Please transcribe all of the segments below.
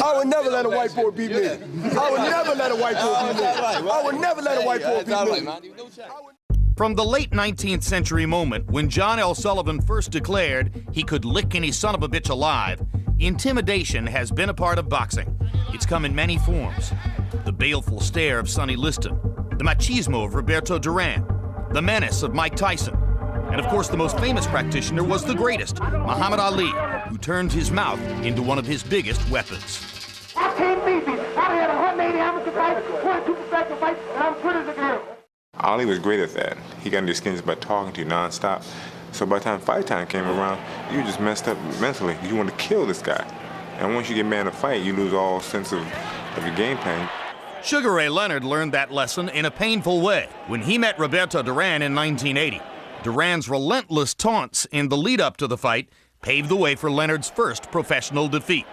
I would never let a white boy beat me. I would never let a white boy beat me. I would never let a white boy beat me. From the late 19th century moment when John L. Sullivan first declared he could lick any son of a bitch alive, intimidation has been a part of boxing. It's come in many forms. The baleful stare of Sonny Liston, the machismo of Roberto Duran, the menace of Mike Tyson, and of course the most famous practitioner was the greatest, Muhammad Ali, who turned his mouth into one of his biggest weapons. I can't beat me. I had 180 amateur fights, 22 professional fights, and I'm good as a girl. Ali was great at that. He got into your skins by talking to you nonstop. So by the time fight time came around, you just messed up mentally. You wanted to kill this guy. And once you get mad in a fight, you lose all sense of your game plan. Sugar Ray Leonard learned that lesson in a painful way when he met Roberto Duran in 1980. Duran's relentless taunts in the lead-up to the fight paved the way for Leonard's first professional defeat.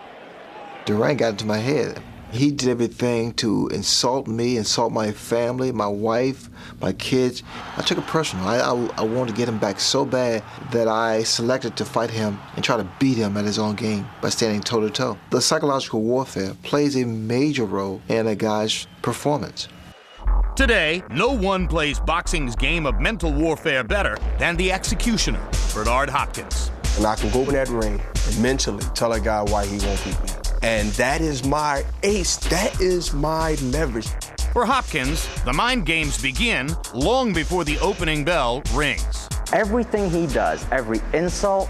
Duran got into my head. He did everything to insult me, insult my family, my wife, my kids. I took it personal. I wanted to get him back so bad that I selected to fight him and try to beat him at his own game by standing toe-to-toe. The psychological warfare plays a major role in a guy's performance. Today, no one plays boxing's game of mental warfare better than the executioner, Bernard Hopkins. And I can go in that ring and mentally tell a guy why he won't beat me. And that is my ace. That is my leverage. For Hopkins, the mind games begin long before the opening bell rings. Everything he does, every insult,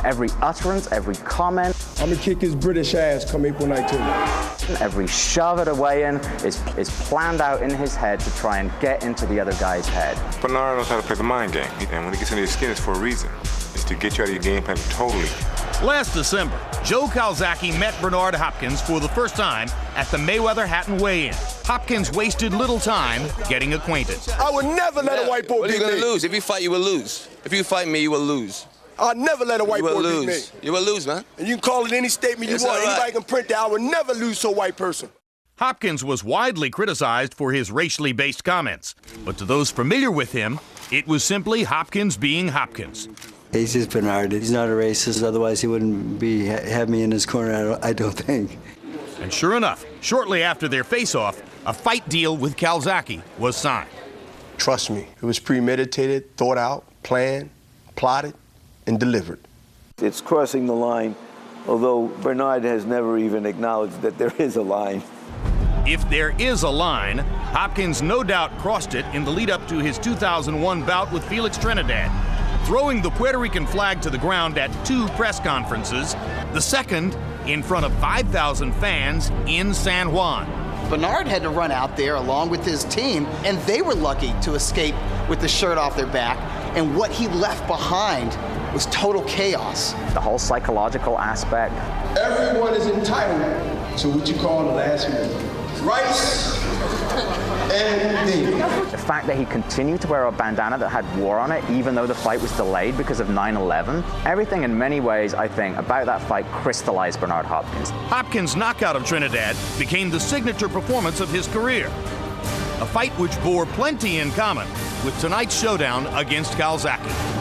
every utterance, every comment. I'm gonna kick his British ass come April 19th. Every shove at a weigh-in is planned out in his head to try and get into the other guy's head. Bernard knows how to play the mind game. And when he gets into your skin, it's for a reason. It's to get you out of your game plan totally. Last December, Joe Calzaghe met Bernard Hopkins for the first time at the Mayweather-Hatton weigh-in. Hopkins wasted little time getting acquainted. I would never let a white boy beat me. What are you going to lose? If you fight, you will lose. If you fight me, you will lose. I'll never let a white boy beat me. You will lose, man. And you can call it any statement you want. Anybody can print that. I would never lose to a white person. Hopkins was widely criticized for his racially based comments, but to those familiar with him, it was simply Hopkins being Hopkins. He's just Bernard. He's not a racist, otherwise he wouldn't have me in his corner, I don't think. And sure enough, shortly after their face-off, a fight deal with Calzaghe was signed. Trust me, it was premeditated, thought out, planned, plotted, and delivered. It's crossing the line, although Bernard has never even acknowledged that there is a line. If there is a line, Hopkins no doubt crossed it in the lead-up to his 2001 bout with Felix Trinidad, throwing the Puerto Rican flag to the ground at 2 press conferences, the second in front of 5,000 fans in San Juan. Bernard had to run out there along with his team, and they were lucky to escape with the shirt off their back, and what he left behind was total chaos. The whole psychological aspect. Everyone is entitled to what you call the last word. Rice and beans. The fact that he continued to wear a bandana that had war on it, even though the fight was delayed because of 9/11, everything in many ways, I think, about that fight crystallized Bernard Hopkins. Hopkins' knockout of Trinidad became the signature performance of his career, a fight which bore plenty in common with tonight's showdown against Calzaghe.